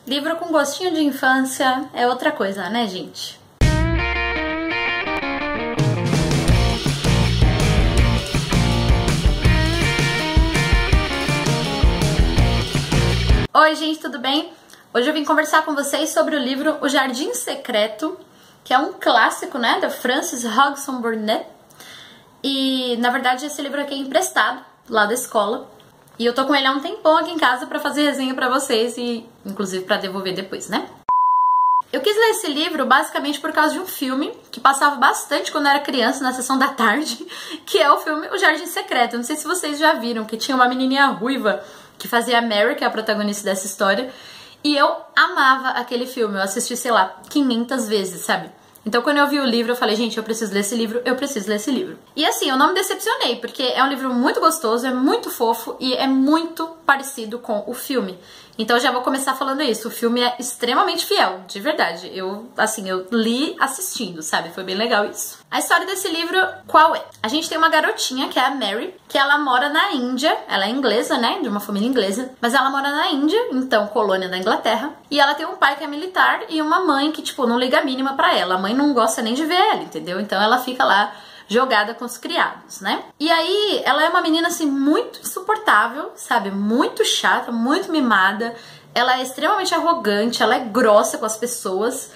Livro com gostinho de infância é outra coisa, né, gente? Oi, gente, tudo bem? Hoje eu vim conversar com vocês sobre o livro O Jardim Secreto, que é um clássico, né, da Frances Hodgson Burnett. E, na verdade, esse livro aqui é emprestado lá da escola. E eu tô com ele há um tempão aqui em casa pra fazer resenha pra vocês e, inclusive, pra devolver depois, né? Eu quis ler esse livro basicamente por causa de um filme que passava bastante quando eu era criança, na sessão da tarde, que é o filme O Jardim Secreto. Eu não sei se vocês já viram, que tinha uma menininha ruiva que fazia a Mary, que é a protagonista dessa história. E eu amava aquele filme, eu assisti, sei lá, 500 vezes, sabe? Então quando eu vi o livro eu falei, gente, eu preciso ler esse livro, eu preciso ler esse livro. E assim, eu não me decepcionei, porque é um livro muito gostoso, é muito fofo e é muito parecido com o filme. Então eu já vou começar falando isso, o filme é extremamente fiel, de verdade. Eu li assistindo, sabe? Foi bem legal isso. A história desse livro, qual é? A gente tem uma garotinha, que é a Mary, que ela mora na Índia, ela é inglesa, né? De uma família inglesa, mas ela mora na Índia, então colônia da Inglaterra, e ela tem um pai que é militar e uma mãe que, tipo, não liga a mínima pra ela. A mãe não gosta nem de ver ela, entendeu? Então ela fica lá jogada com os criados, né? E aí, ela é uma menina, assim, muito insuportável, sabe? Muito chata, muito mimada. Ela é extremamente arrogante, ela é grossa com as pessoas.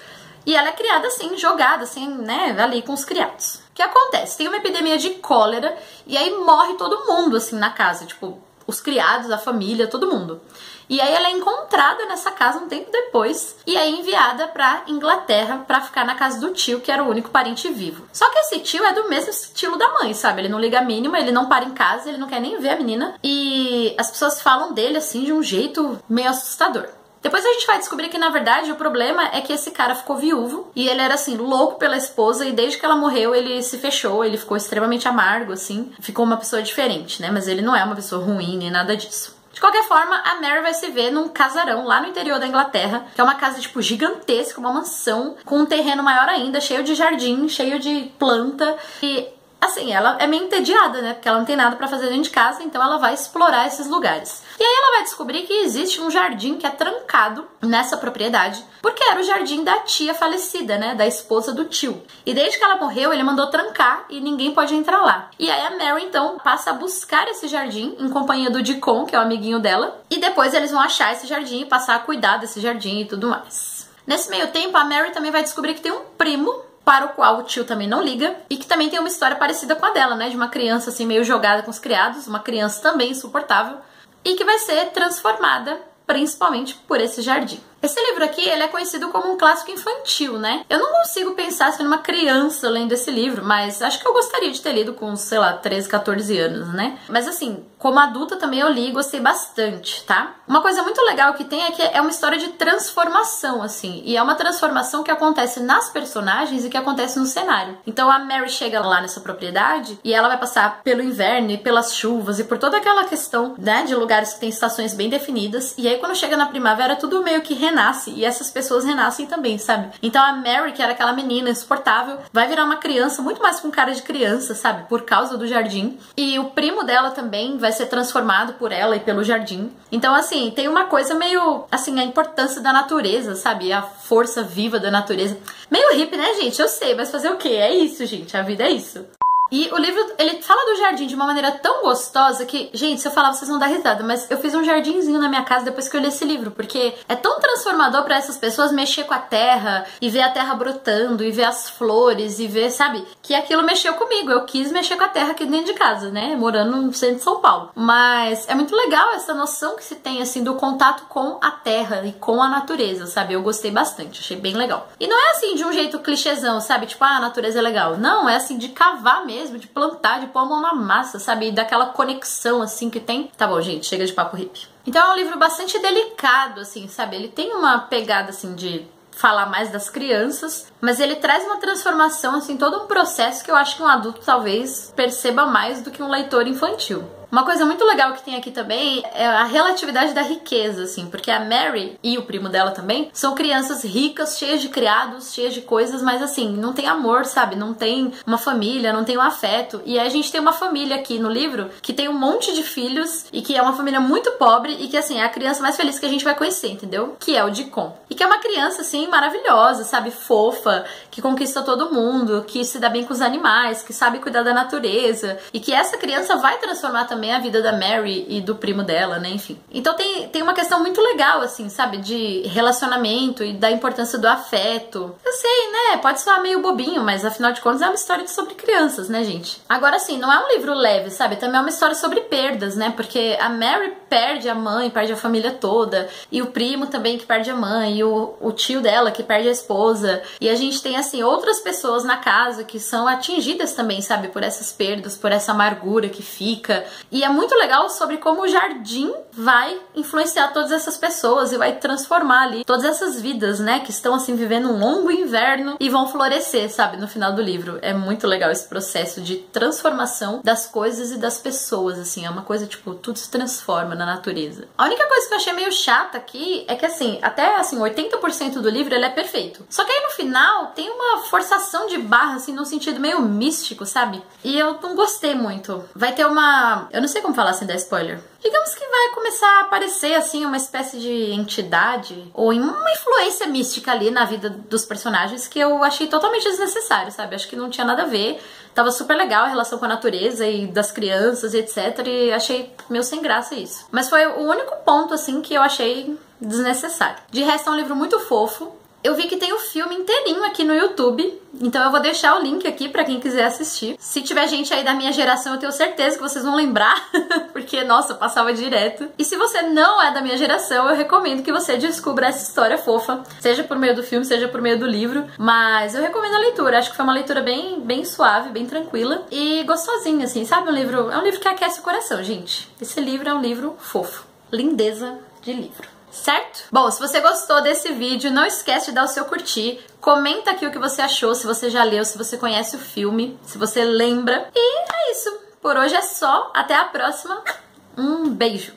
E ela é criada assim, jogada, assim, né? Ali com os criados. O que acontece? Tem uma epidemia de cólera e aí morre todo mundo, assim, na casa. Tipo, os criados, a família, todo mundo. E aí ela é encontrada nessa casa um tempo depois e é enviada pra Inglaterra pra ficar na casa do tio, que era o único parente vivo. Só que esse tio é do mesmo estilo da mãe, sabe? Ele não liga a mínima, ele não para em casa, ele não quer nem ver a menina. E as pessoas falam dele, assim, de um jeito meio assustador. Depois a gente vai descobrir que, na verdade, o problema é que esse cara ficou viúvo e ele era, assim, louco pela esposa e desde que ela morreu ele se fechou, ele ficou extremamente amargo, assim, ficou uma pessoa diferente, né? Mas ele não é uma pessoa ruim nem nada disso. De qualquer forma, a Mary vai se ver num casarão lá no interior da Inglaterra, que é uma casa, tipo, gigantesca, uma mansão, com um terreno maior ainda, cheio de jardim, cheio de planta e... assim, ela é meio entediada, né? Porque ela não tem nada pra fazer dentro de casa, então ela vai explorar esses lugares. E aí ela vai descobrir que existe um jardim que é trancado nessa propriedade, porque era o jardim da tia falecida, né? Da esposa do tio. E desde que ela morreu, ele mandou trancar e ninguém pode entrar lá. E aí a Mary, então, passa a buscar esse jardim em companhia do Deacon, que é o amiguinho dela. E depois eles vão achar esse jardim e passar a cuidar desse jardim e tudo mais. Nesse meio tempo, a Mary também vai descobrir que tem um primo para o qual o tio também não liga, e que também tem uma história parecida com a dela, né? De uma criança assim meio jogada com os criados, uma criança também insuportável, e que vai ser transformada principalmente por esse jardim. Esse livro aqui, ele é conhecido como um clássico infantil, né? Eu não consigo pensar assim numa criança lendo esse livro, mas acho que eu gostaria de ter lido com, sei lá, 13, 14 anos, né? Mas assim, como adulta também eu li e gostei bastante, tá? Uma coisa muito legal que tem é que é uma história de transformação, assim, e é uma transformação que acontece nas personagens e que acontece no cenário. Então a Mary chega lá nessa propriedade e ela vai passar pelo inverno e pelas chuvas e por toda aquela questão, né, de lugares que tem estações bem definidas, e aí quando chega na primavera tudo meio que renasce, e essas pessoas renascem também, sabe? Então a Mary, que era aquela menina insuportável, vai virar uma criança muito mais com cara de criança, sabe? Por causa do jardim. E o primo dela também vai ser transformado por ela e pelo jardim. Então, assim, tem uma coisa meio, assim, a importância da natureza, sabe? A força viva da natureza. Meio hippie, né, gente? Eu sei, mas fazer o quê? É isso, gente. A vida é isso. E o livro, ele fala do jardim de uma maneira tão gostosa que, gente, se eu falar vocês vão dar risada, mas eu fiz um jardinzinho na minha casa depois que eu li esse livro, porque é tão transformador pra essas pessoas mexer com a terra e ver a terra brotando e ver as flores e ver, sabe, que aquilo mexeu comigo. Eu quis mexer com a terra aqui dentro de casa, né, morando no centro de São Paulo. Mas é muito legal essa noção que se tem, assim, do contato com a terra e com a natureza, sabe? Eu gostei bastante, achei bem legal. E não é assim de um jeito clichêzão, sabe? Tipo, ah, a natureza é legal. Não, é assim de cavar mesmo, de plantar, de pôr a mão na massa, sabe? E daquela conexão, assim, que tem. Tá bom, gente, chega de papo hippie. Então é um livro bastante delicado, assim, sabe? Ele tem uma pegada, assim, de falar mais das crianças, mas ele traz uma transformação, assim, todo um processo que eu acho que um adulto talvez perceba mais do que um leitor infantil. Uma coisa muito legal que tem aqui também é a relatividade da riqueza, assim, porque a Mary e o primo dela também são crianças ricas, cheias de criados, cheias de coisas, mas assim, não tem amor, sabe? Não tem uma família, não tem um afeto. E aí a gente tem uma família aqui no livro que tem um monte de filhos e que é uma família muito pobre e que, assim, é a criança mais feliz que a gente vai conhecer, entendeu? Que é o Deacon. E que é uma criança, assim, maravilhosa, sabe? Fofa, que conquista todo mundo, que se dá bem com os animais, que sabe cuidar da natureza. E que essa criança vai transformar também a vida da Mary e do primo dela, né? Enfim. Então tem uma questão muito legal, assim, sabe? De relacionamento e da importância do afeto. Eu sei, né? Pode soar meio bobinho, mas afinal de contas é uma história sobre crianças, né, gente? Agora, assim, não é um livro leve, sabe? Também é uma história sobre perdas, né? Porque a Mary perde a mãe, perde a família toda. E o primo também que perde a mãe. E o tio dela que perde a esposa. E a gente tem, assim, outras pessoas na casa que são atingidas também, sabe? Por essas perdas, por essa amargura que fica. E é muito legal sobre como o jardim vai influenciar todas essas pessoas e vai transformar ali todas essas vidas, né? Que estão, assim, vivendo um longo inverno e vão florescer, sabe? No final do livro. É muito legal esse processo de transformação das coisas e das pessoas, assim. É uma coisa, tipo, tudo se transforma na natureza. A única coisa que eu achei meio chata aqui é que, assim, até, assim, 80% do livro ele é perfeito. Só que aí no final tem uma forçação de barra, assim, num sentido meio místico, sabe? E eu não gostei muito. Vai ter uma... Eu não sei como falar sem dar spoiler. Digamos que vai começar a aparecer, assim, uma espécie de entidade ou uma influência mística ali na vida dos personagens que eu achei totalmente desnecessário, sabe? Acho que não tinha nada a ver. Tava super legal a relação com a natureza e das crianças e etc. E achei meio sem graça isso. Mas foi o único ponto, assim, que eu achei desnecessário. De resto, é um livro muito fofo. Eu vi que tem o filme inteirinho aqui no YouTube, então eu vou deixar o link aqui pra quem quiser assistir. Se tiver gente aí da minha geração, eu tenho certeza que vocês vão lembrar, porque, nossa, passava direto. E se você não é da minha geração, eu recomendo que você descubra essa história fofa, seja por meio do filme, seja por meio do livro. Mas eu recomendo a leitura, acho que foi uma leitura bem suave, bem tranquila e gostosinha, assim, sabe? É um livro que aquece o coração, gente. Esse livro é um livro fofo. Lindeza de livro. Certo? Bom, se você gostou desse vídeo, não esquece de dar o seu curtir, comenta aqui o que você achou, se você já leu, se você conhece o filme, se você lembra. E é isso. Por hoje é só. Até a próxima. Um beijo.